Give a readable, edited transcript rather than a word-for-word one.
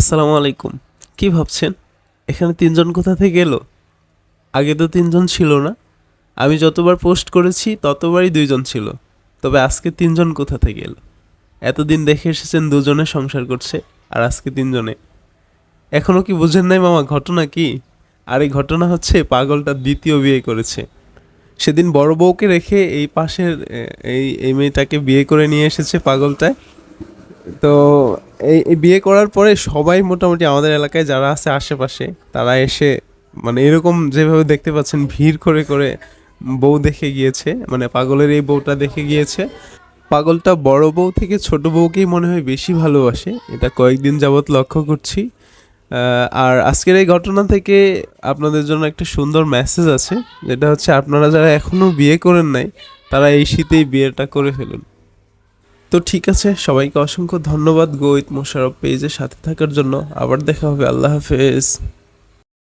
আসসালামু আলাইকুম। কি ভাবছেন? এখানে ৩ জন কোথা থেকে এলো? আগে তো ৩ জন ছিল না। আমি যতবার পোস্ট করেছি ততবারই ২ জন ছিল। তবে আজকে ৩ জন কোথা থেকে এলো? এতদিন দেখে এসেছেন ২ জনে সংসার করছে আর আজকে ৩ জনে। এখনো কি বুঝেন নাই মামা ঘটনা কি? আর এই ঘটনা হচ্ছে পাগলটা ২য় বিয়ে করেছে। সেদিন বড় বউকে রেখে এই পাশের এই মেয়েটাকে বিয়ে করে নিয়ে এসেছে পাগলটায়। তো এই বিয়ে করার পরে সবাই মোটামুটি আমাদের এলাকায় যারা আছে আশেপাশে তারা এসে মানে এরকম যেভাবে দেখতে পাচ্ছেন ভিড় করে করে বউ দেখে গিয়েছে, মানে পাগলের এই বউটা দেখে গিয়েছে। পাগলটা বড় বউ থেকে ছোট বউকেই মনে হয় বেশি ভালোবাসে, এটা কয়েকদিন যাবৎ লক্ষ্য করছি। আর আজকের এই ঘটনা থেকে আপনাদের জন্য একটা সুন্দর মেসেজ আছে, যেটা হচ্ছে আপনারা যারা এখনো বিয়ে করেন নাই তারা এই শীতেই বিয়েটা করে ফেলুন। তো ঠিক আছে, সবাইকে অসংখ্য ধন্যবাদ গো উইথ মোশাররফ পেজের সাথে থাকার জন্য। আবার দেখা হবে, আল্লাহ হাফেজ।